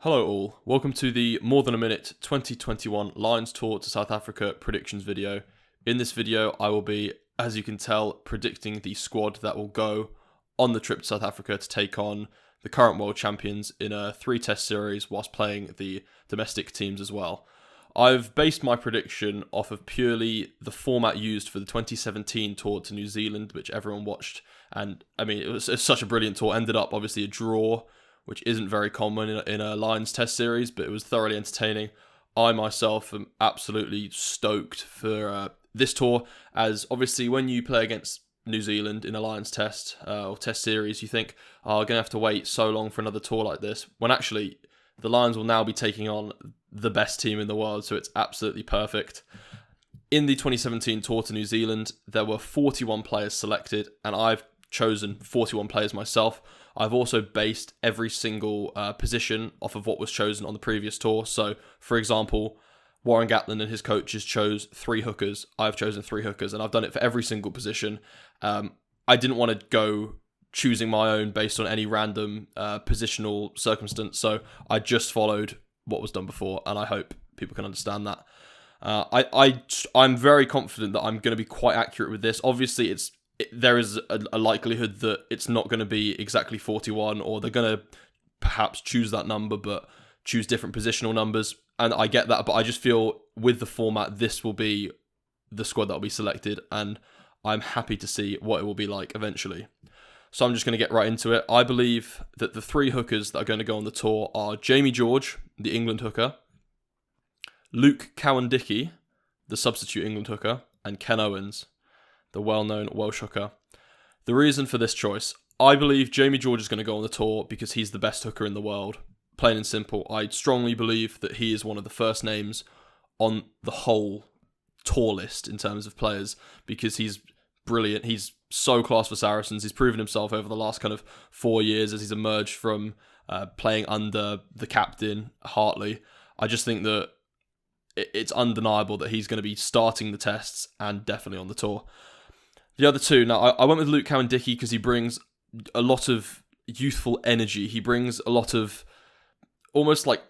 Hello all, welcome to the More Than a Minute 2021 Lions Tour to South Africa predictions video. In this video I will be, as you can tell, predicting the squad that will go on the trip to South Africa to take on the current world champions in a 3-test series whilst playing the domestic teams as well. I've based my prediction off of purely the format used for the 2017 tour to New Zealand, which everyone watched, and I mean it was such a brilliant tour. Ended up obviously a draw, which isn't very common in a Lions test series, but it was thoroughly entertaining. I myself am absolutely stoked for this tour, as obviously when you play against New Zealand in a Lions test or test series, you think, oh, we're going to have to wait so long for another tour like this, when actually the Lions will now be taking on the best team in the world, so it's absolutely perfect. In the 2017 tour to New Zealand, there were 41 players selected, and I've chosen 41 players myself. I've also based every single position off of what was chosen on the previous tour. So, for example, Warren Gatland and his coaches chose 3 hookers. I've chosen 3 hookers, and I've done it for every single position. I didn't want to go choosing my own based on any random positional circumstance, so I just followed what was done before, and I hope people can understand that. I'm very confident that I'm going to be quite accurate with this. Obviously, there is a likelihood that it's not going to be exactly 41, or they're going to perhaps choose that number but choose different positional numbers, and I get that, but I just feel with the format this will be the squad that will be selected, and I'm happy to see what it will be like eventually. So I'm just going to get right into it. I believe that the 3 hookers that are going to go on the tour are Jamie George, the England hooker, Luke Cowan-Dickie, the substitute England hooker, and Ken Owens, the well-known Welsh hooker. The reason for this choice, I believe Jamie George is going to go on the tour because he's the best hooker in the world. Plain and simple. I strongly believe that he is one of the first names on the whole tour list in terms of players because he's brilliant. He's so class for Saracens. He's proven himself over the last kind of 4 years as he's emerged from playing under the captain, Hartley. I just think that it's undeniable that he's going to be starting the tests and definitely on the tour. The other 2, now I went with Luke Cowan-Dickie because he brings a lot of youthful energy. He brings a lot of almost like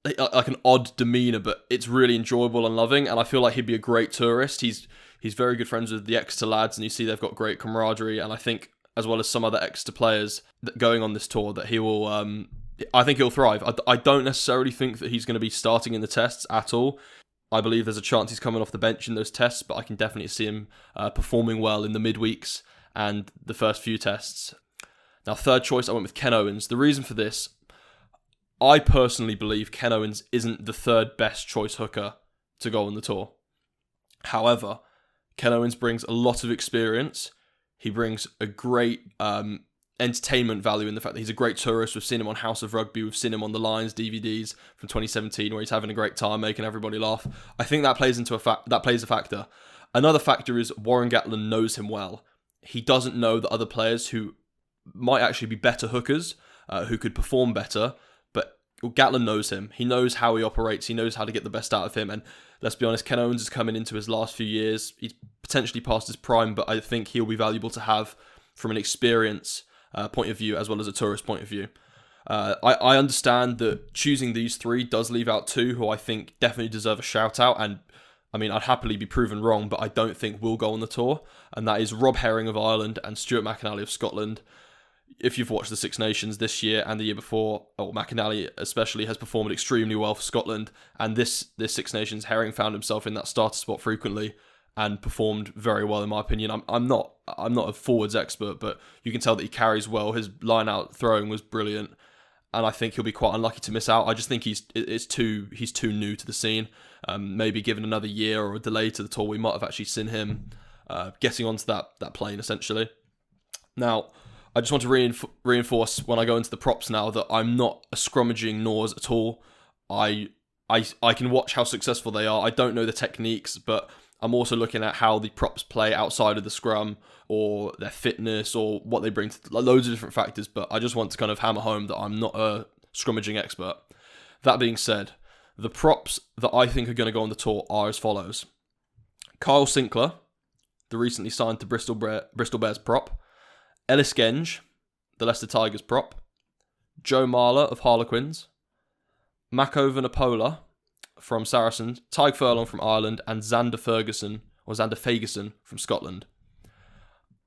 an odd demeanour, but it's really enjoyable and loving, and I feel like he'd be a great tourist. He's very good friends with the Exeter lads, and you see they've got great camaraderie, and I think, as well as some other Exeter players that going on this tour, that he will, I think he'll thrive. I don't necessarily think that he's going to be starting in the tests at all. I believe there's a chance he's coming off the bench in those tests, but I can definitely see him performing well in the midweeks and the first few tests. Now, third choice, I went with Ken Owens. The reason for this, I personally believe Ken Owens isn't the third best choice hooker to go on the tour. However, Ken Owens brings a lot of experience. He brings a great entertainment value in the fact that he's a great tourist. We've seen him on House of Rugby. We've seen him on the Lions DVDs from 2017 where he's having a great time, making everybody laugh. I think that plays a factor. Another factor is Warren Gatland knows him well. He doesn't know the other players who might actually be better hookers, who could perform better, but Gatland knows him. He knows how he operates. He knows how to get the best out of him. And let's be honest, Ken Owens is coming into his last few years. He's potentially past his prime, but I think he'll be valuable to have from an experience point of view as well as a tourist point of view. I understand that choosing these 3 does leave out 2 who I think definitely deserve a shout out, and I mean I'd happily be proven wrong, but I don't think will go on the tour, and that is Rob Herring of Ireland and Stuart McInally of Scotland. If you've watched the Six Nations this year and the year before, McInally especially has performed extremely well for Scotland, and this Six Nations, Herring found himself in that starter spot frequently and performed very well in my opinion. I'm not a forwards expert, but you can tell that he carries well. His line out throwing was brilliant, and I think he'll be quite unlucky to miss out. I just think he's too new to the scene. Maybe given another year or a delay to the tour, we might have actually seen him getting onto that plane essentially. Now, I just want to reinforce when I go into the props now that I'm not a scrummaging Nors at all. I can watch how successful they are. I don't know the techniques, but I'm also looking at how the props play outside of the scrum, or their fitness, or what they bring to loads of different factors. But I just want to kind of hammer home that I'm not a scrummaging expert. That being said, the props that I think are going to go on the tour are as follows: Kyle Sinclair, the recently signed to Bristol Bears prop; Ellis Genge, the Leicester Tigers prop; Joe Marler of Harlequins; Mako Vunipola from Saracens, Tyg Furlong from Ireland, and Xander Fagerson from Scotland.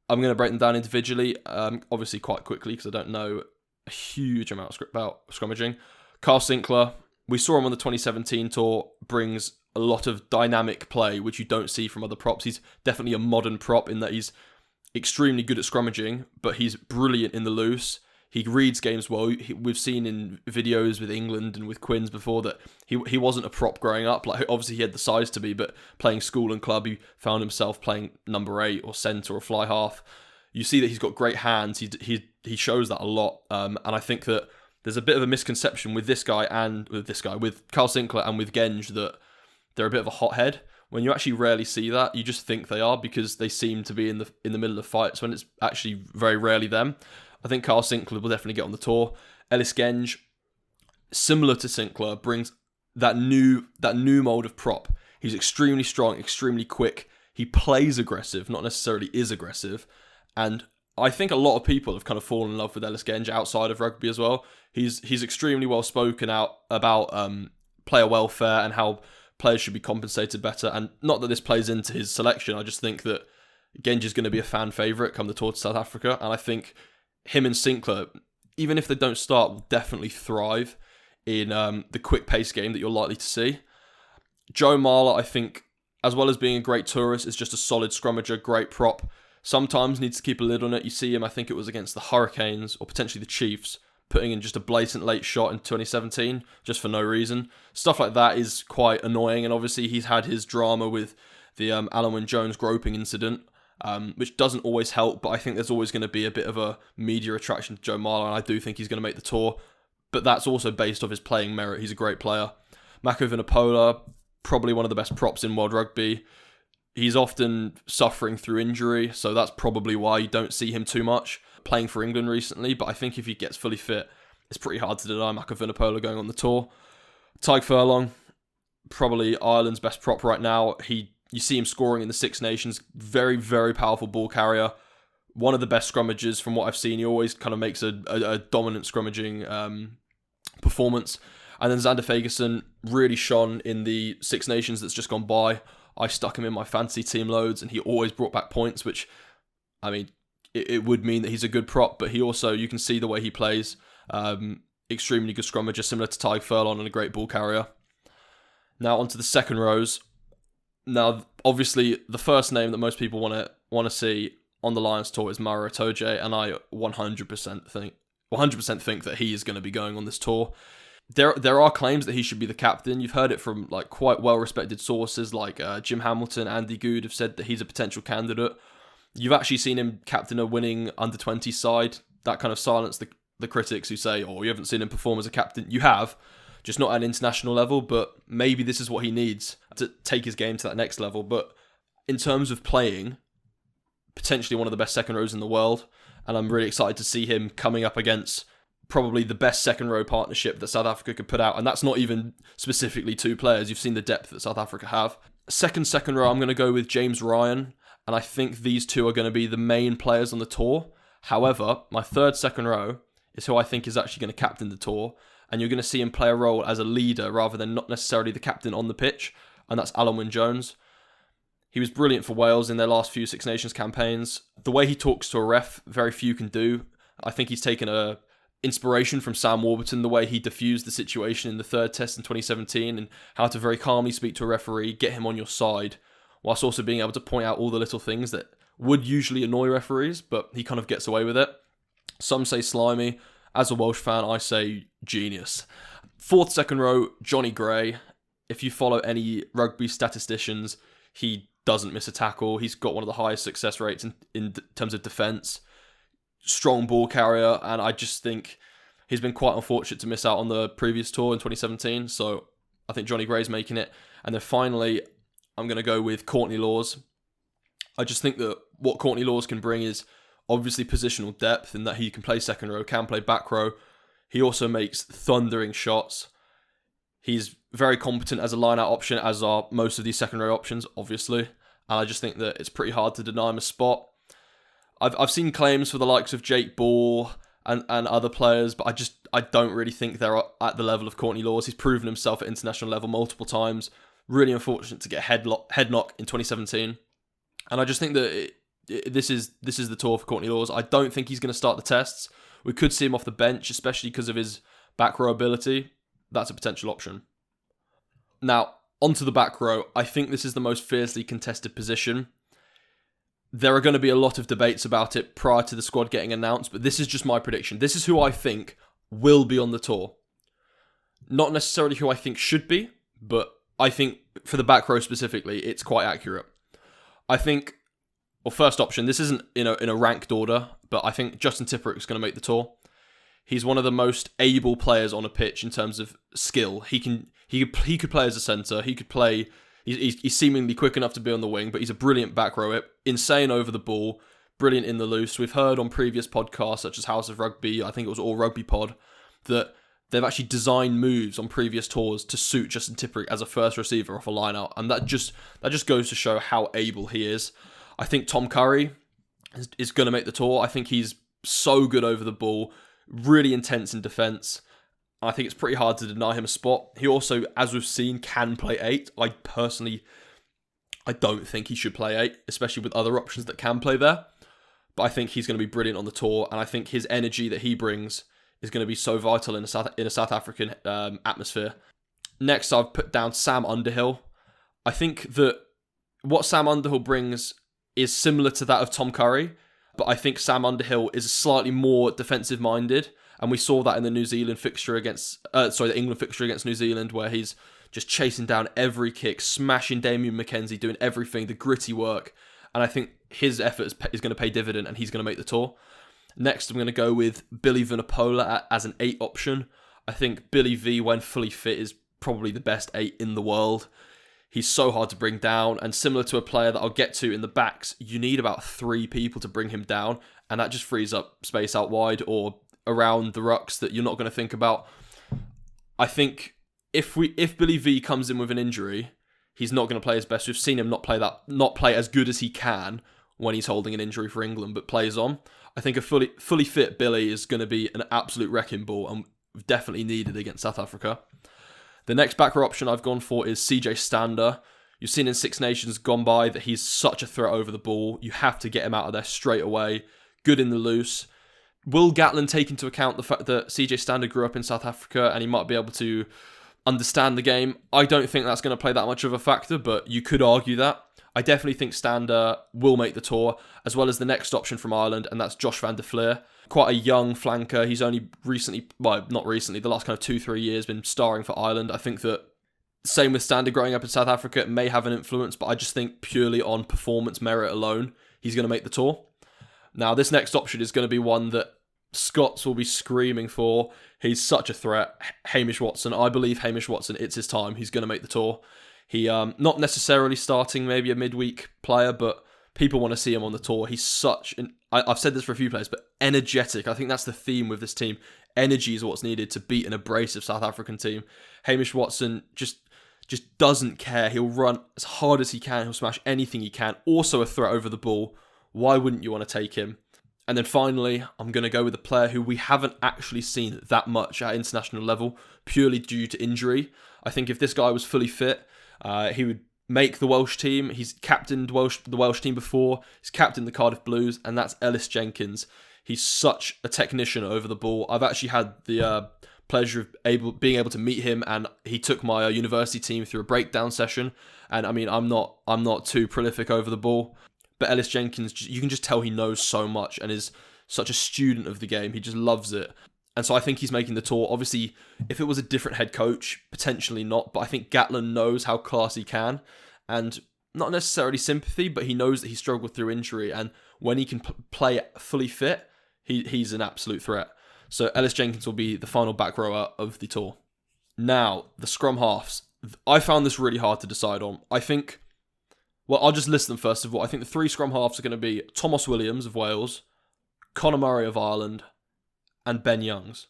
I'm going to break them down individually, obviously quite quickly because I don't know a huge amount about scrummaging. Carl Sinclair, we saw him on the 2017 tour, brings a lot of dynamic play, which you don't see from other props. He's definitely a modern prop in that he's extremely good at scrummaging, but he's brilliant in the loose. He reads games well. We've seen in videos with England and with Quins before that he wasn't a prop growing up. Like, obviously he had the size to be, but playing school and club, he found himself playing number 8 or centre or fly half. You see that he's got great hands. He shows that a lot. And I think that there's a bit of a misconception with with Carl Sinclair and with Genge, that they're a bit of a hothead. When you actually rarely see that, you just think they are because they seem to be in the middle of fights when it's actually very rarely them. I think Carl Sinclair will definitely get on the tour. Ellis Genge, similar to Sinclair, brings that new mold of prop. He's extremely strong, extremely quick. He plays aggressive, not necessarily is aggressive. And I think a lot of people have kind of fallen in love with Ellis Genge outside of rugby as well. He's extremely well spoken out about player welfare and how players should be compensated better. And not that this plays into his selection. I just think that Genge is going to be a fan favourite come the tour to South Africa. And I think him and Sinclair, even if they don't start, will definitely thrive in the quick pace game that you're likely to see. Joe Marler, I think, as well as being a great tourist, is just a solid scrummager, great prop. Sometimes needs to keep a lid on it. You see him, I think it was against the Hurricanes or potentially the Chiefs, putting in just a blatant late shot in 2017 just for no reason. Stuff like that is quite annoying, and obviously he's had his drama with the Alan Wynne-Jones groping incident, which doesn't always help, but I think there's always going to be a bit of a media attraction to Joe Marler, and I do think he's going to make the tour, but that's also based off his playing merit. He's a great player. Mako Vunipola, probably one of the best props in world rugby. He's often suffering through injury, so that's probably why you don't see him too much playing for England recently, but I think if he gets fully fit, it's pretty hard to deny Mako Vunipola going on the tour. Tyg Furlong, probably Ireland's best prop right now. You see him scoring in the Six Nations, very, very powerful ball carrier. One of the best scrummagers from what I've seen. He always kind of makes a dominant scrummaging performance. And then Xander Fagerson really shone in the Six Nations that's just gone by. I stuck him in my fantasy team loads and he always brought back points, which, I mean, it would mean that he's a good prop, but he also, you can see the way he plays, extremely good scrummager, similar to Tyg Furlong, and a great ball carrier. Now onto the second rows. Now, obviously, the first name that most people want to see on the Lions tour is Maro Itoje, and I 100% think that he is going to be going on this tour. There are claims that he should be the captain. You've heard it from like quite well-respected sources like Jim Hamilton, Andy Good have said that he's a potential candidate. You've actually seen him captain a winning under-20 side. That kind of silenced the critics who say, oh, you haven't seen him perform as a captain. You have, just not at an international level, but maybe this is what he needs to take his game to that next level. But in terms of playing, potentially one of the best second rows in the world, and I'm really excited to see him coming up against probably the best second row partnership that South Africa could put out, and that's not even specifically two players. You've seen the depth that South Africa have. Second row, I'm going to go with James Ryan, and I think these two are going to be the main players on the tour. However, my third second row is who I think is actually going to captain the tour, and you're going to see him play a role as a leader rather than not necessarily the captain on the pitch, and that's Alan Wynne-Jones. He was brilliant for Wales in their last few Six Nations campaigns. The way he talks to a ref, very few can do. I think he's taken a inspiration from Sam Warburton, the way he diffused the situation in the third test in 2017 and how to very calmly speak to a referee, get him on your side, whilst also being able to point out all the little things that would usually annoy referees, but he kind of gets away with it. Some say slimy. As a Welsh fan, I say genius. Fourth second row, Johnny Gray. If you follow any rugby statisticians, he doesn't miss a tackle. He's got one of the highest success rates in terms of defence. Strong ball carrier, and I just think he's been quite unfortunate to miss out on the previous tour in 2017, so I think Johnny Gray's making it. And then finally, I'm going to go with Courtney Laws. I just think that what Courtney Laws can bring is obviously positional depth in that he can play second row, can play back row. He also makes thundering shots. He's very competent as a line-out option, as are most of these second row options, obviously. And I just think that it's pretty hard to deny him a spot. I've seen claims for the likes of Jake Ball and other players, but I don't really think they're at the level of Courtney Lawes. He's proven himself at international level multiple times. Really unfortunate to get head knock in 2017. And I just think that this is the tour for Courtney Lawes. I don't think he's going to start the tests. We could see him off the bench, especially because of his back row ability. That's a potential option. Now, onto the back row. I think this is the most fiercely contested position. There are going to be a lot of debates about it prior to the squad getting announced, but this is just my prediction. This is who I think will be on the tour. Not necessarily who I think should be, but I think for the back row specifically, it's quite accurate. I think, well, first option, this isn't in a ranked order, but I think Justin Tipuric is going to make the tour. He's one of the most able players on a pitch in terms of skill. He could play as a centre. He could play. He's seemingly quick enough to be on the wing, but he's a brilliant back rower, insane over the ball, brilliant in the loose. We've heard on previous podcasts, such as House of Rugby, I think it was All Rugby Pod, that they've actually designed moves on previous tours to suit Justin Tipuric as a first receiver off a line-out, and that just goes to show how able he is. I think Tom Curry is going to make the tour. I think he's so good over the ball, really intense in defence. I think it's pretty hard to deny him a spot. He also, as we've seen, can play 8. I don't think he should play 8, especially with other options that can play there. But I think he's going to be brilliant on the tour, and I think his energy that he brings is going to be so vital in a South African atmosphere. Next, I've put down Sam Underhill. I think that what Sam Underhill brings is similar to that of Tom Curry, but I think Sam Underhill is slightly more defensive-minded. And we saw that in the the England fixture against New Zealand, where he's just chasing down every kick, smashing Damien McKenzie, doing everything, the gritty work. And I think his effort is going to pay dividend, and he's going to make the tour. Next, I'm going to go with Billy Vunipola as an 8 option. I think Billy V, when fully fit, is probably the best 8 in the world. He's so hard to bring down, and similar to a player that I'll get to in the backs, you need about 3 people to bring him down, and that just frees up space out wide or around the rucks that you're not going to think about. I think if Billy V comes in with an injury, he's not going to play his best. We've seen him not play as good as he can when he's holding an injury for England, but plays on. I think a fully fit Billy is going to be an absolute wrecking ball, and we've definitely needed against South Africa. The next back row option I've gone for is CJ Stander. You've seen in Six Nations gone by that he's such a threat over the ball. You have to get him out of there straight away. Good in the loose. Will Gatland take into account the fact that CJ Stander grew up in South Africa and he might be able to understand the game? I don't think that's going to play that much of a factor, but you could argue that. I definitely think Stander will make the tour, as well as the next option from Ireland, and that's Josh van der Fleer. Quite a young flanker. He's only the last kind of 2-3 years been starring for Ireland. I think that same with Stander growing up in South Africa, it may have an influence, but I just think purely on performance merit alone, he's going to make the tour. Now, this next option is going to be one that Scots will be screaming for. He's such a threat. Hamish Watson. I believe Hamish Watson, it's his time. He's going to make the tour. He, not necessarily starting maybe a midweek player, but people want to see him on the tour. He's such an, I've said this for a few players, but energetic. I think that's the theme with this team. Energy is what's needed to beat an abrasive South African team. Hamish Watson just doesn't care. He'll run as hard as he can. He'll smash anything he can. Also a threat over the ball. Why wouldn't you want to take him? And then finally, I'm going to go with a player who we haven't actually seen that much at international level, purely due to injury. I think if this guy was fully fit, he would make the Welsh team. He's captained the Welsh team before. He's captained the Cardiff Blues, and that's Ellis Jenkins. He's such a technician over the ball. I've actually had the pleasure of being able to meet him, and he took my university team through a breakdown session. And I mean, I'm not too prolific over the ball, but Ellis Jenkins, you can just tell he knows so much and is such a student of the game. He just loves it. And so I think he's making the tour. Obviously, if it was a different head coach, potentially not. But I think Gatland knows how class he can. And not necessarily sympathy, but he knows that he struggled through injury. And when he can play fully fit, he's an absolute threat. So Ellis Jenkins will be the final back rower of the tour. Now, the scrum halves. I found this really hard to decide on. I think, well, I'll just list them first of all. I think the 3 scrum halves are going to be Thomas Williams of Wales, Conor Murray of Ireland, and Ben Youngs.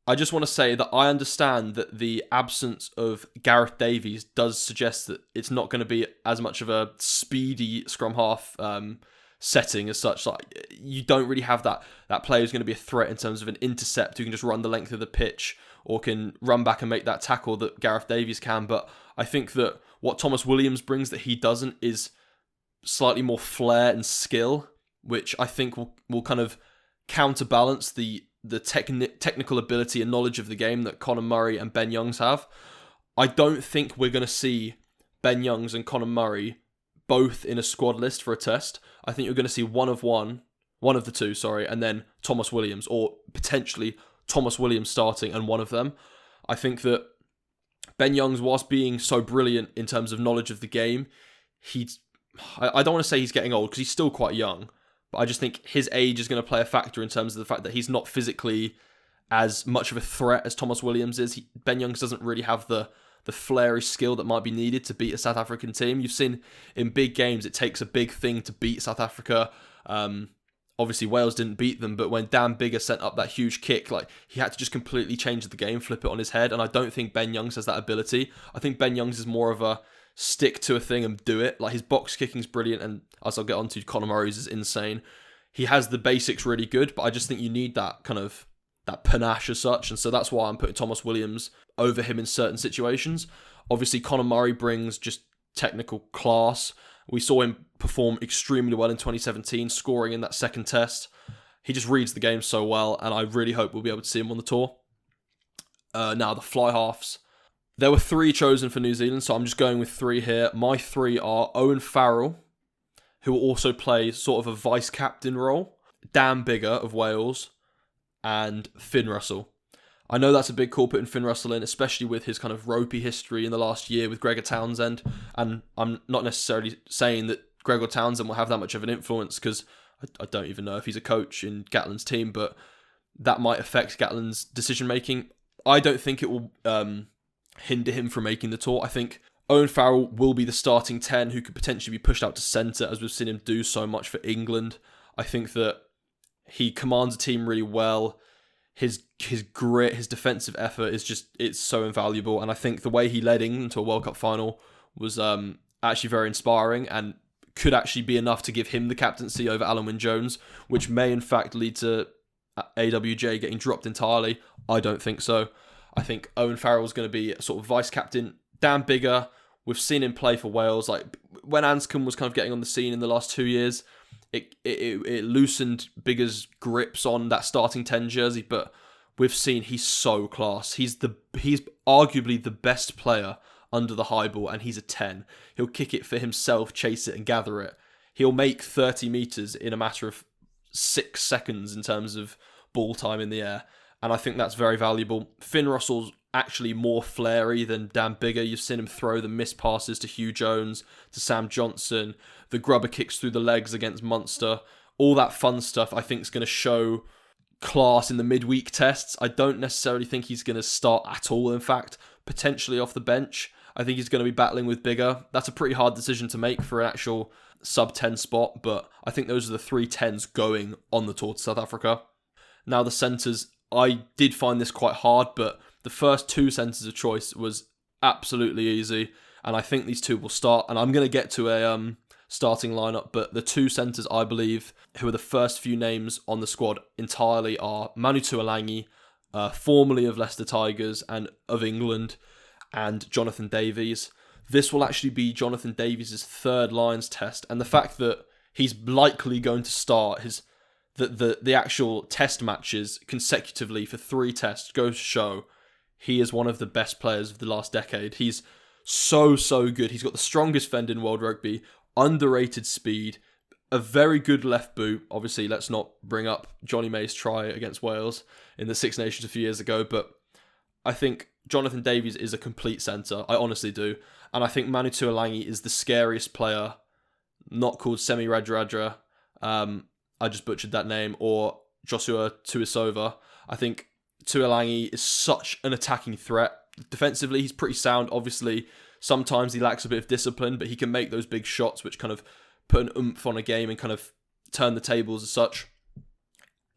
I just want to say that I understand that the absence of Gareth Davies does suggest that it's not going to be as much of a speedy scrum half setting as such. Like, you don't really have that player who's going to be a threat in terms of an intercept, who can just run the length of the pitch or can run back and make that tackle that Gareth Davies can. But I think that what Thomas Williams brings that he doesn't is slightly more flair and skill, which I think will kind of counterbalance the technical ability and knowledge of the game that Conor Murray and Ben Youngs have. I don't think we're going to see Ben Youngs and Conor Murray both in a squad list for a test. I think you're going to see one of the two, and then Thomas Williams, or potentially Thomas Williams starting and one of them. I think that Ben Youngs, whilst being so brilliant in terms of knowledge of the game, I don't want to say he's getting old because he's still quite young, but I just think his age is going to play a factor in terms of the fact that he's not physically as much of a threat as Thomas Williams is. Ben Youngs doesn't really have the flary skill that might be needed to beat a South African team. You've seen in big games, it takes a big thing to beat South Africa. Obviously, Wales didn't beat them, but when Dan Biggar sent up that huge kick, like, he had to just completely change the game, flip it on his head, and I don't think Ben Youngs has that ability. I think Ben Youngs is more of a stick to a thing and do it. Like, his box kicking's brilliant, and as I'll get on to, Conor Murray's is insane. He has the basics really good, but I just think you need that kind of that panache as such, and so that's why I'm putting Thomas Williams over him in certain situations. Obviously, Conor Murray brings just technical class. We saw him perform extremely well in 2017, scoring in that second test. He just reads the game so well, and I really hope we'll be able to see him on the tour. Now, the fly halves. There were 3 chosen for New Zealand, so I'm just going with 3 here. My 3 are Owen Farrell, who will also play sort of a vice-captain role, Dan Biggar of Wales, and Finn Russell. I know that's a big call putting Finn Russell in, especially with his kind of ropey history in the last year with Gregor Townsend, and I'm not necessarily saying that Gregor Townsend will have that much of an influence, because I don't even know if he's a coach in Gatland's team, but that might affect Gatland's decision-making. I don't think it will hinder him from making the tour. I think Owen Farrell will be the starting 10 who could potentially be pushed out to centre, as we've seen him do so much for England. I think that he commands a team really well. His grit, his defensive effort it's so invaluable. And I think the way he led England to a World Cup final was actually very inspiring and could actually be enough to give him the captaincy over Alan Wynne-Jones, which may in fact lead to AWJ getting dropped entirely. I don't think so. I think Owen Farrell is going to be a sort of vice-captain. Dan Biggar, we've seen him play for Wales. Like, when Anscombe was kind of getting on the scene in the last 2 years, it loosened Biggar's grips on that starting 10 jersey, but we've seen he's so class. He's arguably the best player under the high ball, and he's a 10. He'll kick it for himself, chase it and gather it. He'll make 30 metres in a matter of 6 seconds in terms of ball time in the air, and I think that's very valuable. Finn Russell's actually more flary than Dan Biggar. You've seen him throw the missed passes to Hugh Jones, to Sam Johnson, the grubber kicks through the legs against Munster. All that fun stuff I think is going to show class in the midweek tests. I don't necessarily think he's going to start at all, in fact, potentially off the bench. I think he's going to be battling with Biggar. That's a pretty hard decision to make for an actual sub-10 spot, but I think those are the 3 10s going on the tour to South Africa. Now the centres, I did find this quite hard, but the first 2 centres of choice was absolutely easy, and I think these 2 will start, and I'm going to get to a starting lineup, but the 2 centres I believe who are the first few names on the squad entirely are Manu Tuolangi, formerly of Leicester Tigers and of England, and Jonathan Davies. This will actually be Jonathan Davies' 3rd Lions test, and the fact that he's likely going to start the actual test matches consecutively for 3 tests goes to show he is one of the best players of the last decade. He's so good. He's got the strongest fend in world rugby, underrated speed, a very good left boot. Obviously, let's not bring up Johnny May's try against Wales in the Six Nations a few years ago, but I think Jonathan Davies is a complete centre. I honestly do. And I think Manu Tuolangi is the scariest player, not called Semi Radradra. I just butchered that name, or Joshua Tuisova. I think Tuolangi is such an attacking threat. Defensively, he's pretty sound. Obviously, sometimes he lacks a bit of discipline, but he can make those big shots which kind of put an oomph on a game and kind of turn the tables as such.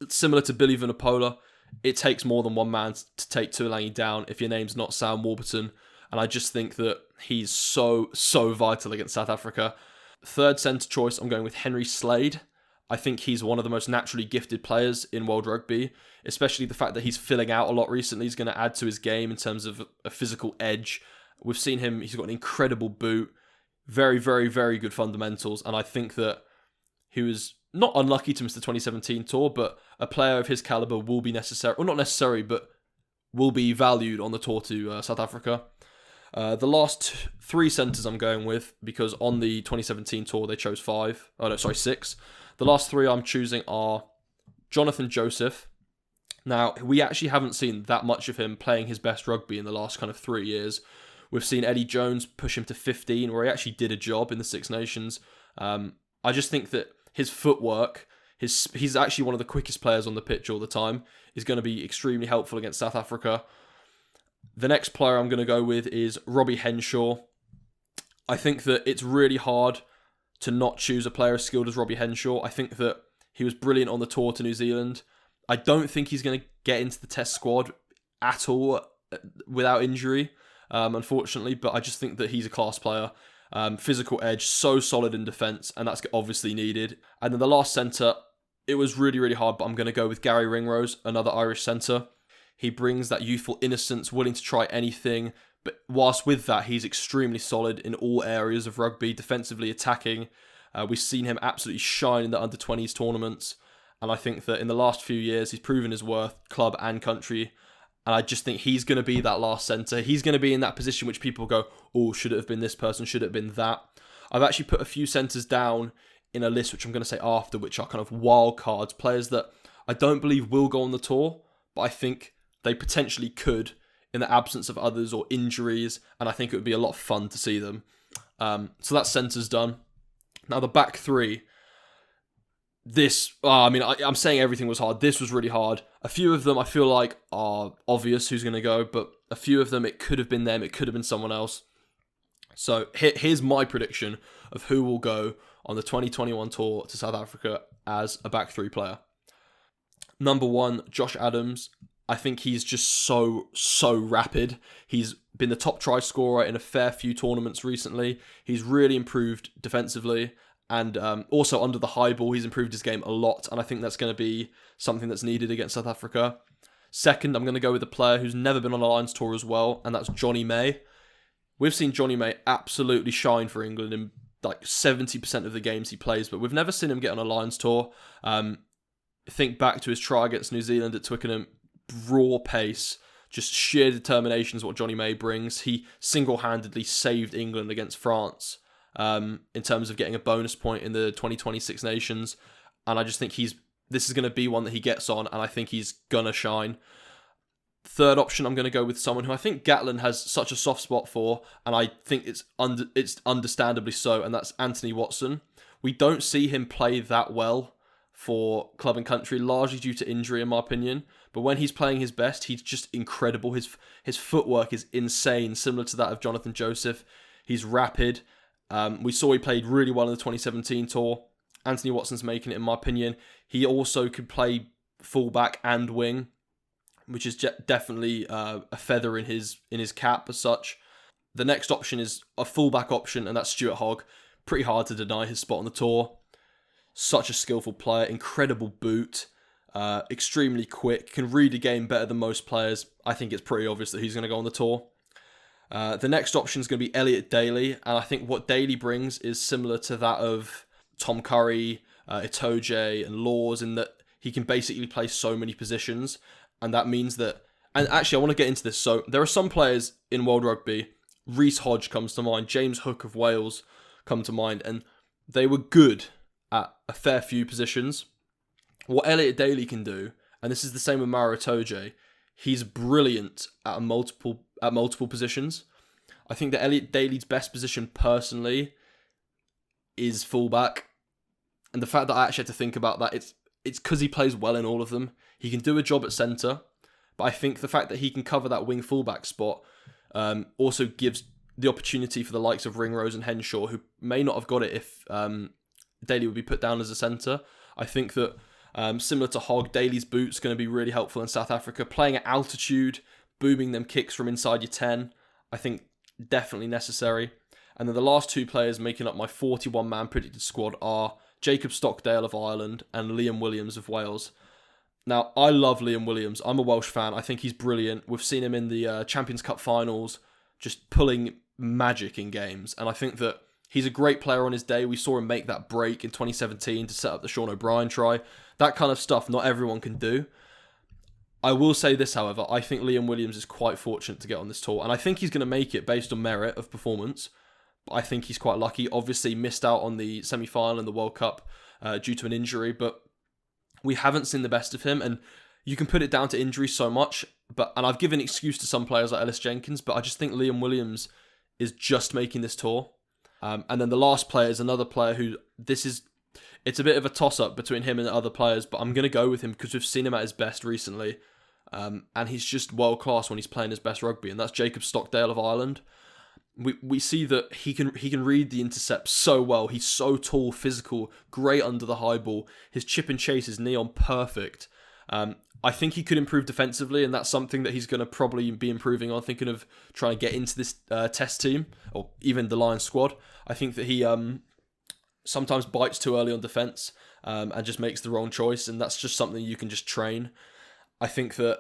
Similar to Billy Vunipola, it takes more than one man to take Tuolangi down if your name's not Sam Warburton, and I just think that he's so vital against South Africa. 3rd centre choice, I'm going with Henry Slade. I think he's one of the most naturally gifted players in world rugby, especially the fact that he's filling out a lot recently is going to add to his game in terms of a physical edge. We've seen him, he's got an incredible boot, very, very, very good fundamentals, and I think that he was not unlucky to miss the 2017 tour, but a player of his caliber will be necessary, or not necessary, but will be valued on the tour to South Africa. The last three centres I'm going with, because on the 2017 tour they chose 6. The last three I'm choosing are Jonathan Joseph. Now, we actually haven't seen that much of him playing his best rugby in the last kind of 3 years. We've seen Eddie Jones push him to 15, where he actually did a job in the Six Nations. I just think that his footwork, he's actually one of the quickest players on the pitch all the time, is going to be extremely helpful against South Africa. The next player I'm going to go with is Robbie Henshaw. I think that it's really hard to not choose a player as skilled as Robbie Henshaw. I think that he was brilliant on the tour to New Zealand. I don't think he's going to get into the test squad at all without injury, unfortunately, but I just think that he's a class player. Physical edge, so solid in defence, and that's obviously needed. And then the last centre, it was really, really hard, but I'm going to go with Gary Ringrose, another Irish centre. He brings that youthful innocence, willing to try anything, but whilst with that, he's extremely solid in all areas of rugby, defensively, attacking. We've seen him absolutely shine in the under-20s tournaments, and I think that in the last few years, he's proven his worth, club and country, and I just think he's going to be that last centre. He's going to be in that position which people go, oh, should it have been this person, should it have been that? I've actually put a few centres down in a list, which I'm going to say after, which are kind of wild cards, players that I don't believe will go on the tour, but I think they potentially could in the absence of others or injuries, and I think it would be a lot of fun to see them. So that centre's done. Now the back three, I'm saying everything was hard. This was really hard. A few of them I feel like are obvious who's going to go, but a few of them, it could have been them, it could have been someone else. So here's my prediction of who will go on the 2021 tour to South Africa as a back three player. Number 1, Josh Adams. I think he's just so rapid. He's been the top try scorer in a fair few tournaments recently. He's really improved defensively, and also under the high ball, he's improved his game a lot, and I think that's going to be something that's needed against South Africa. Second, I'm going to go with a player who's never been on a Lions tour as well, and that's Johnny May. We've seen Johnny May absolutely shine for England in like 70% of the games he plays, but we've never seen him get on a Lions tour. Think back to his try against New Zealand at Twickenham. Raw pace, just sheer determination is what Johnny May brings. He single-handedly saved England against France in terms of getting a bonus point in the 2026 Nations, and I just think this is going to be one that he gets on, and I think he's going to shine. Third option, I'm going to go with someone who I think Gatland has such a soft spot for, and I think it's understandably so, and that's Anthony Watson. We don't see him play that well for club and country, largely due to injury, in my opinion. But when he's playing his best, he's just incredible. His footwork is insane, similar to that of Jonathan Joseph. He's rapid. We saw he played really well in the 2017 tour. Anthony Watson's making it, in my opinion. He also could play fullback and wing, which is definitely a feather in his cap as such. The next option is a fullback option, and that's Stuart Hogg. Pretty hard to deny his spot on the tour. Such a skillful player, incredible boot, extremely quick, can read a game better than most players. I think it's pretty obvious that he's going to go on the tour. The next option is going to be Elliot Daly, and I think what Daly brings is similar to that of Tom Curry, Itoje, and Laws, in that he can basically play so many positions, and that means that... And actually, I want to get into this. So there are some players in World Rugby, Reece Hodge comes to mind, James Hook of Wales come to mind, and they were good at a fair few positions. What Elliot Daly can do, and this is the same with Maro Itoje, he's brilliant at multiple positions. I think that Elliot Daly's best position personally is fullback, and the fact that I actually had to think about that, it's because he plays well in all of them. He can do a job at centre, but I think the fact that he can cover that wing fullback spot also gives the opportunity for the likes of Ringrose and Henshaw, who may not have got it if Daly would be put down as a centre. I think that similar to Hogg, Daly's boot's going to be really helpful in South Africa. Playing at altitude, booming them kicks from inside your 10, I think definitely necessary. And then the last two players making up my 41-man predicted squad are Jacob Stockdale of Ireland, and Liam Williams of Wales. Now, I love Liam Williams. I'm a Welsh fan. I think he's brilliant. We've seen him in the Champions Cup finals, just pulling magic in games. And I think that he's a great player on his day. We saw him make that break in 2017 to set up the Sean O'Brien try. That kind of stuff not everyone can do. I will say this, however, I think Liam Williams is quite fortunate to get on this tour, and I think he's going to make it based on merit of performance. But I think he's quite lucky. Obviously, missed out on the semi-final in the World Cup due to an injury, but we haven't seen the best of him, and you can put it down to injury so much. And I've given excuse to some players like Ellis Jenkins, but I just think Liam Williams is just making this tour. And then the last player is another player who it's a bit of a toss-up between him and other players, but I'm going to go with him because we've seen him at his best recently. And he's just world-class when he's playing his best rugby, and that's Jacob Stockdale of Ireland. We see that he can read the intercept so well. He's so tall, physical, great under the high ball. His chip and chase is neon perfect. I think he could improve defensively, and that's something that he's going to probably be improving on, thinking of trying to get into this test team, or even the Lions squad. I think that he sometimes bites too early on defence and just makes the wrong choice, and that's just something you can just train. I think that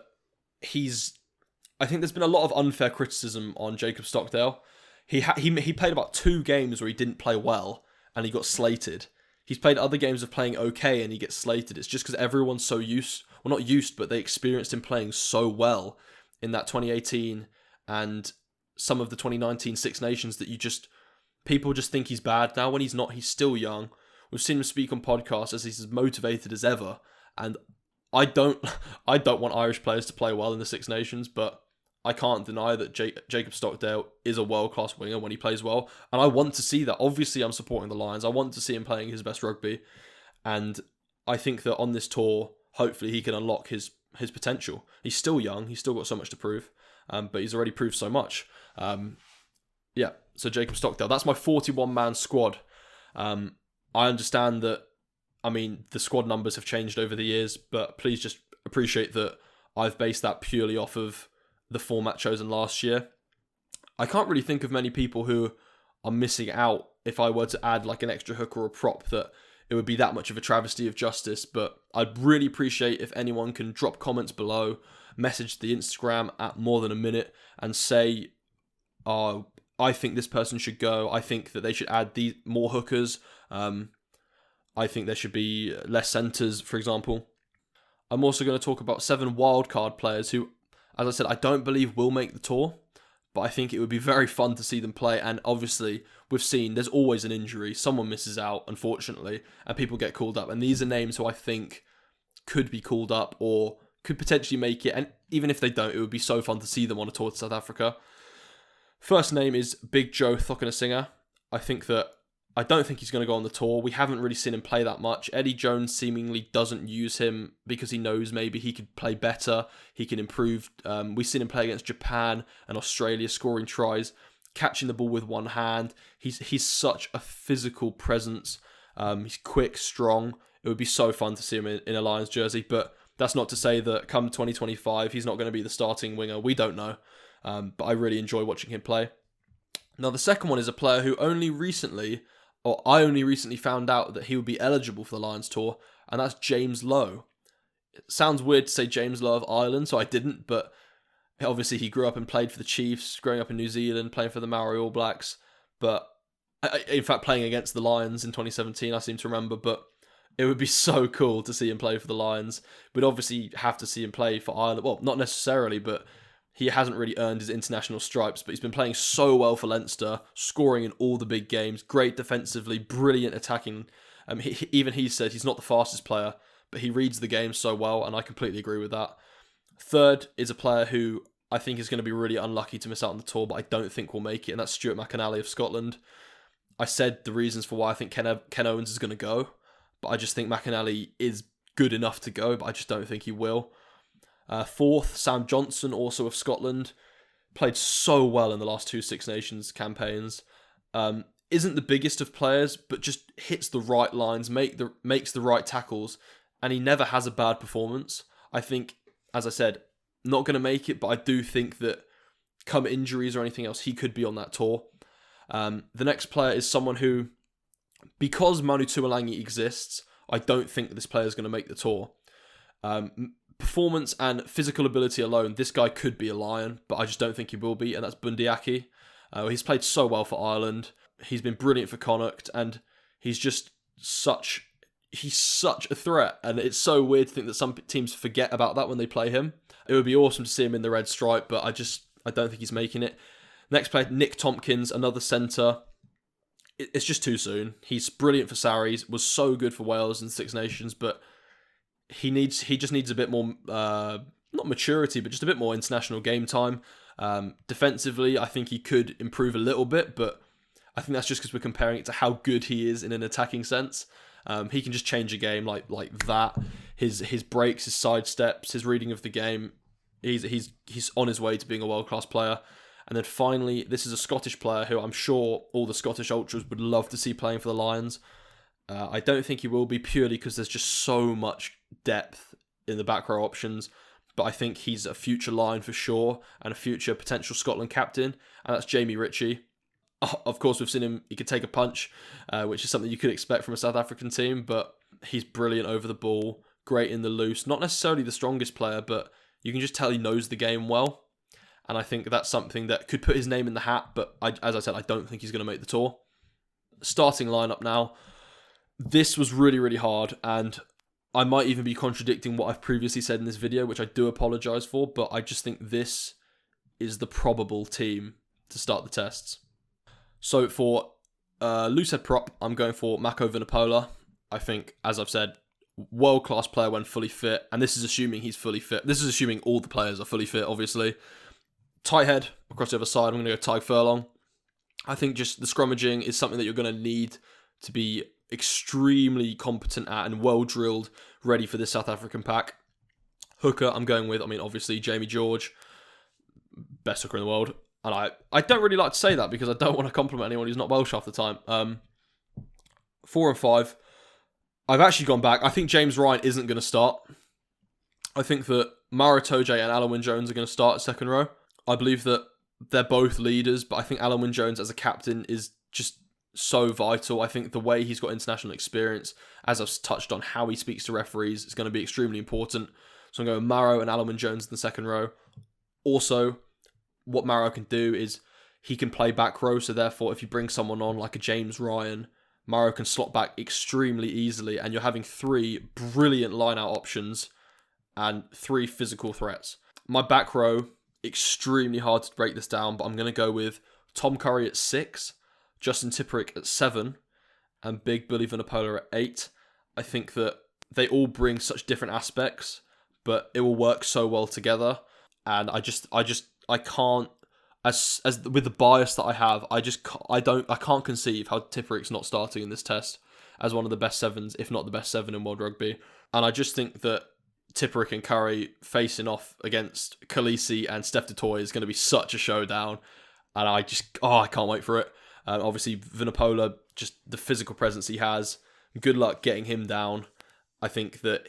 I think there's been a lot of unfair criticism on Jacob Stockdale. He played about 2 games where he didn't play well, and he got slated. He's played other games of playing okay, and he gets slated. It's just because everyone's so not used, but they experienced him playing so well in that 2018 and some of the 2019 Six Nations that people just think he's bad now when he's not. He's still young. We've seen him speak on podcasts as he's as motivated as ever, and I don't want Irish players to play well in the Six Nations, but I can't deny that Jacob Stockdale is a world-class winger when he plays well, and I want to see that. Obviously, I'm supporting the Lions. I want to see him playing his best rugby, and I think that on this tour, hopefully he can unlock his potential. He's still young. He's still got so much to prove, but he's already proved so much. So Jacob Stockdale, that's my 41-man squad. I understand that, the squad numbers have changed over the years, but please just appreciate that I've based that purely off of the format chosen last year. I can't really think of many people who are missing out if I were to add like an extra hook or a prop, that it would be that much of a travesty of justice. But I'd really appreciate if anyone can drop comments below, message the Instagram at MoreThanAMinute and say, I think this person should go. I think that they should add more hookers. I think there should be less centres, for example. I'm also going to talk about 7 wildcard players who, as I said, I don't believe will make the tour, but I think it would be very fun to see them play. And obviously, we've seen there's always an injury. Someone misses out, unfortunately, and people get called up. And these are names who I think could be called up or could potentially make it. And even if they don't, it would be so fun to see them on a tour to South Africa. First name is Big Joe Thokanasiga. I don't think he's going to go on the tour. We haven't really seen him play that much. Eddie Jones seemingly doesn't use him because he knows maybe he could play better. He can improve. We've seen him play against Japan and Australia, scoring tries, catching the ball with one hand. He's such a physical presence. He's quick, strong. It would be so fun to see him in a Lions jersey, but that's not to say that come 2025, he's not going to be the starting winger. We don't know. But I really enjoy watching him play. Now, the second one is a player who I only recently found out that he would be eligible for the Lions tour, and that's James Lowe. It sounds weird to say James Lowe of Ireland, so I didn't, but obviously he grew up and played for the Chiefs, growing up in New Zealand, playing for the Maori All Blacks, but in fact playing against the Lions in 2017, I seem to remember, but it would be so cool to see him play for the Lions. We'd obviously have to see him play for Ireland. Well, not necessarily, but he hasn't really earned his international stripes, but he's been playing so well for Leinster, scoring in all the big games, great defensively, brilliant attacking. He said he's not the fastest player, but he reads the game so well, and I completely agree with that. Third is a player who I think is going to be really unlucky to miss out on the tour, but I don't think will make it, and that's Stuart McInally of Scotland. I said the reasons for why I think Ken Owens is going to go, but I just think McInally is good enough to go, but I just don't think he will. Fourth, Sam Johnson, also of Scotland, played so well in the last 2 Six Nations campaigns. Isn't the biggest of players, but just hits the right lines, makes the right tackles, and he never has a bad performance. I think, as I said, not going to make it, but I do think that come injuries or anything else, he could be on that tour. The next player is someone who Because Manu Tuolangi exists, I don't think this player is going to make the tour. Performance and physical ability alone, this guy could be a lion, but I just don't think he will be, and that's Bundiaki. He's played so well for Ireland. He's been brilliant for Connacht, and he's just such a threat, and it's so weird to think that some teams forget about that when they play him. It would be awesome to see him in the red stripe, but I don't think he's making it. Next player, Nick Tompkins, another centre. It's just too soon. He's brilliant for Sarries, was so good for Wales and Six Nations, but he just needs a bit more, not maturity, but just a bit more international game time. Defensively, I think he could improve a little bit, but I think that's just because we're comparing it to how good he is in an attacking sense. He can just change a game like that. His breaks, his sidesteps, his reading of the game. He's on his way to being a world-class player. And then finally, this is a Scottish player who I'm sure all the Scottish Ultras would love to see playing for the Lions. I don't think he will be, purely because there's just so much depth in the back row options. But I think he's a future Lion for sure, and a future potential Scotland captain, and that's Jamie Ritchie. Of course, we've seen him, he could take a punch, which is something you could expect from a South African team, but he's brilliant over the ball, great in the loose, not necessarily the strongest player, but you can just tell he knows the game well. And I think that's something that could put his name in the hat, but as I said, I don't think he's going to make the tour. Starting lineup now. This was really, really hard, and I might even be contradicting what I've previously said in this video, which I do apologise for, but I just think this is the probable team to start the tests. So for loosehead prop, I'm going for Mako Vunipola. I think, as I've said, world-class player when fully fit, and this is assuming he's fully fit. This is assuming all the players are fully fit, obviously. Tight head across the other side, I'm going to go Tyg Furlong. I think just the scrummaging is something that you're going to need to be extremely competent at and well-drilled, ready for this South African pack. Hooker, I'm going with, obviously, Jamie George. Best hooker in the world. And I don't really like to say that because I don't want to compliment anyone who's not Welsh half the time. 4 and 5. I've actually gone back. I think James Ryan isn't going to start. I think that Mara Toje and Alan Wynne-Jones are going to start at second row. I believe that they're both leaders, but I think Alan Wynne-Jones as a captain is just so vital. I think the way he's got international experience, as I've touched on, how he speaks to referees, is going to be extremely important. So I'm going Maro and Alan Wynne-Jones in the second row. Also, what Maro can do is he can play back row, so therefore if you bring someone on like a James Ryan, Maro can slot back extremely easily, and you're having 3 brilliant line-out options and 3 physical threats. My back row, extremely hard to break this down, but I'm going to go with Tom Curry at 6, Justin Tipperick at 7, and Big Billy Vunipola at 8. I think that they all bring such different aspects, but it will work so well together. And I can't, as with the bias that I have, I can't conceive how Tipperick's not starting in this test as one of the best 7s, if not the best 7 in world rugby. And I just think that Tipperick and Curry facing off against Khaleesi and Steph Dutoit is going to be such a showdown. And I can't wait for it. Obviously, Vunipola, just the physical presence he has, good luck getting him down. I think that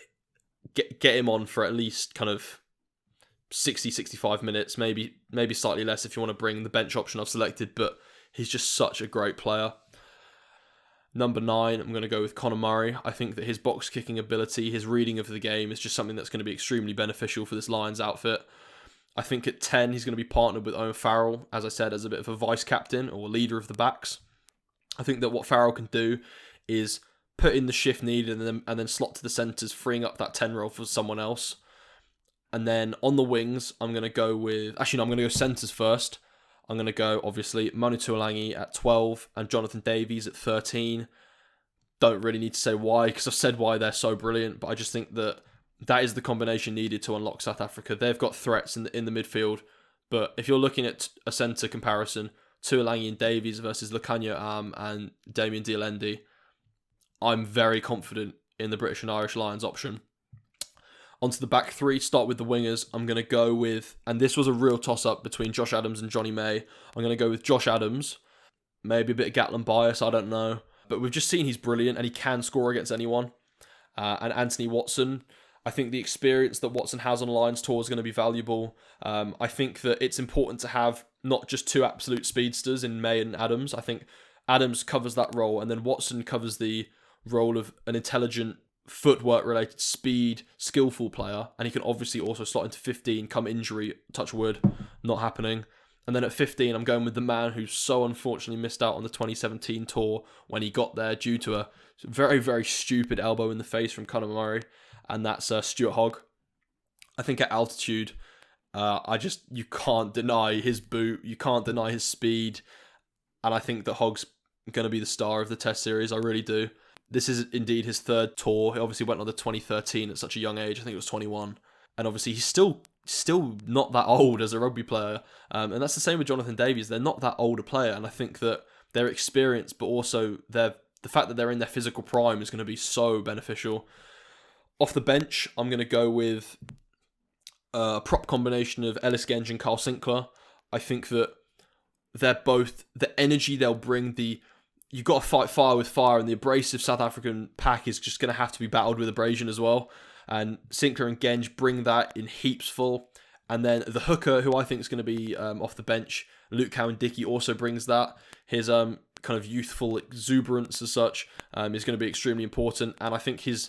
get him on for at least kind of 60, 65 minutes, maybe slightly less if you want to bring the bench option I've selected, but he's just such a great player. Number 9, I'm going to go with Conor Murray. I think that his box kicking ability, his reading of the game is just something that's going to be extremely beneficial for this Lions outfit. I think at 10, he's going to be partnered with Owen Farrell, as I said, as a bit of a vice-captain or leader of the backs. I think that what Farrell can do is put in the shift needed and then slot to the centres, freeing up that 10 role for someone else. And then on the wings, I'm going to go with... Actually, no, I'm going to go centres first. I'm going to go, obviously, Manu Tuolangi at 12 and Jonathan Davies at 13. Don't really need to say why, because I've said why they're so brilliant, but I just think that is the combination needed to unlock South Africa. They've got threats in the midfield, but if you're looking at a centre comparison, Tuolangi and Davies versus Lukhanyo Am and Damien Dialendi, I'm very confident in the British and Irish Lions option. Onto the back 3, start with the wingers. I'm going to go with, and this was a real toss-up between Josh Adams and Johnny May. I'm going to go with Josh Adams. Maybe a bit of Gatland bias, I don't know. But we've just seen he's brilliant and he can score against anyone. And Anthony Watson, I think the experience that Watson has on Lions tour is going to be valuable. I think that it's important to have not just 2 absolute speedsters in May and Adams. I think Adams covers that role, and then Watson covers the role of an intelligent, footwork-related, speed, skillful player, and he can obviously also slot into 15, come injury, touch wood, not happening. And then at 15, I'm going with the man who so unfortunately missed out on the 2017 tour when he got there due to a very, very stupid elbow in the face from Conor Murray, and that's Stuart Hogg. I think at altitude, you can't deny his boot, you can't deny his speed, and I think that Hogg's going to be the star of the Test series. I really do. This is indeed his third tour. He obviously went on the 2013 at such a young age. I think it was 21. And obviously he's still not that old as a rugby player. And that's the same with Jonathan Davies. They're not that old a player. And I think that their experience, but also the fact that they're in their physical prime is going to be so beneficial. Off the bench, I'm going to go with a prop combination of Ellis Genge and Carl Sinclair. I think that they're both, the energy they'll bring, you've got to fight fire with fire, and the abrasive South African pack is just going to have to be battled with abrasion as well. And Sinclair and Genge bring that in heaps full. And then the hooker, who I think is going to be off the bench, Luke Cowan-Dickie, also brings that. His kind of youthful exuberance as such is going to be extremely important. And I think he's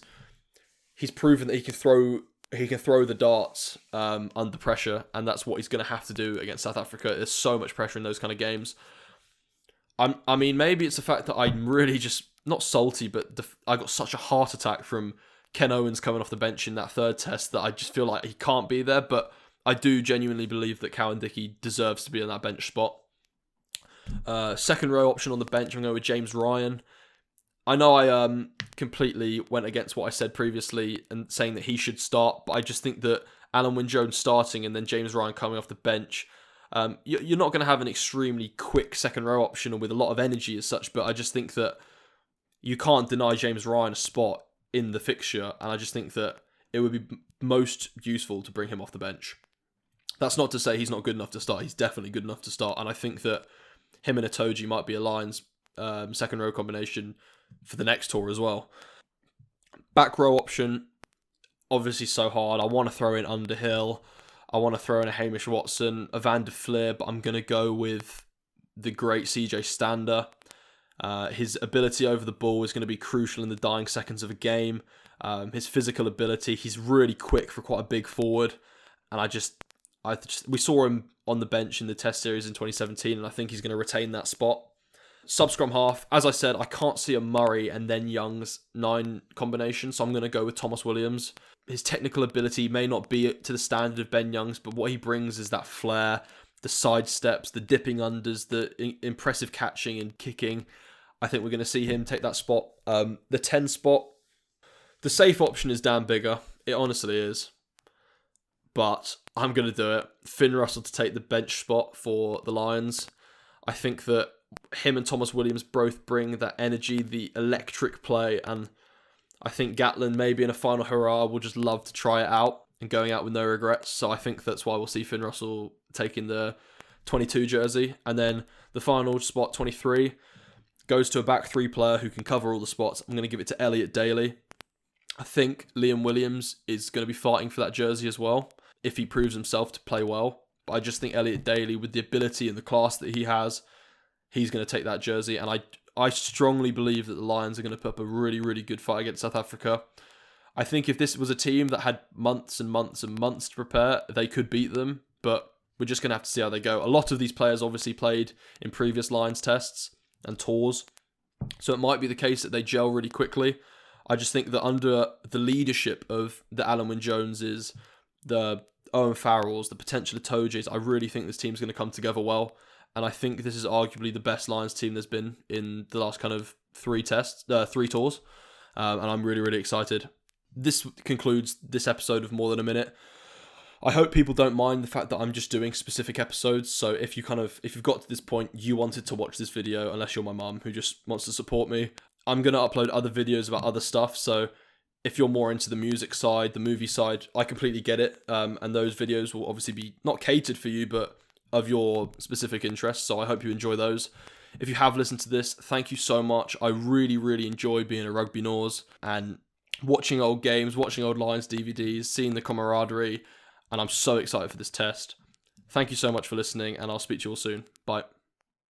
proven that he can throw the darts under pressure, and that's what he's going to have to do against South Africa. There's so much pressure in those kind of games. I mean, maybe it's the fact that I'm really just not salty, but I got such a heart attack from Ken Owens coming off the bench in that third test that I just feel like he can't be there. But I do genuinely believe that Cowan-Dickie deserves to be in that bench spot. Second row option on the bench, I'm going with James Ryan. I know I completely went against what I said previously and saying that he should start, but I just think that Alan Wynne-Jones starting and then James Ryan coming off the bench, you're not going to have an extremely quick second row option or with a lot of energy as such, but I just think that you can't deny James Ryan a spot in the fixture, and I just think that it would be most useful to bring him off the bench. That's not to say he's not good enough to start. He's definitely good enough to start, and I think that him and Itoje might be a Lions second row combination for the next tour as well. Back row option, obviously so hard. I want to throw in Underhill. I want to throw in a Hamish Watson, a Van der Fleer, but I'm going to go with the great CJ Stander. His ability over the ball is going to be crucial in the dying seconds of a game. His physical ability, he's really quick for quite a big forward. And we saw him on the bench in the Test series in 2017, and I think he's going to retain that spot. Sub-scrum half, as I said, I can't see a Murray and then Young's 9 combination, so I'm going to go with Thomas Williams. His technical ability may not be to the standard of Ben Young's, but what he brings is that flair, the side steps, the dipping unders, the impressive catching and kicking. I think we're going to see him take that spot. The 10 spot, the safe option is Dan Biggar. It honestly is. But I'm going to do it. Finn Russell to take the bench spot for the Lions. I think that him and Thomas Williams both bring that energy, the electric play, and I think Gatlin maybe in a final hurrah will just love to try it out and going out with no regrets. So I think that's why we'll see Finn Russell taking the 22 jersey. And then the final spot, 23, goes to a back 3 player who can cover all the spots. I'm going to give it to Elliot Daly. I think Liam Williams is going to be fighting for that jersey as well, if he proves himself to play well. But I just think Elliot Daly, with the ability and the class that he has, he's going to take that jersey. And I strongly believe that the Lions are going to put up a really, really good fight against South Africa. I think if this was a team that had months and months and months to prepare, they could beat them. But we're just going to have to see how they go. A lot of these players obviously played in previous Lions tests and tours, so it might be the case that they gel really quickly. I just think that under the leadership of the Alan Wynne-Joneses, the Owen Farrells, the potential Itojes, I really think this team's going to come together well. And I think this is arguably the best Lions team there's been in the last kind of 3 tours. And I'm really, really excited. This concludes this episode of More Than a Minute. I hope people don't mind the fact that I'm just doing specific episodes. So if you've got to this point, you wanted to watch this video, unless you're my mum who just wants to support me, I'm going to upload other videos about other stuff. So if you're more into the music side, the movie side, I completely get it. And those videos will obviously be not catered for you, but of your specific interests. So I hope you enjoy those. If you have listened to this, thank you so much. I really, really enjoy being a rugby nose and watching old games, watching old Lions DVDs, seeing the camaraderie. And I'm so excited for this test. Thank you so much for listening, and I'll speak to you all soon. Bye.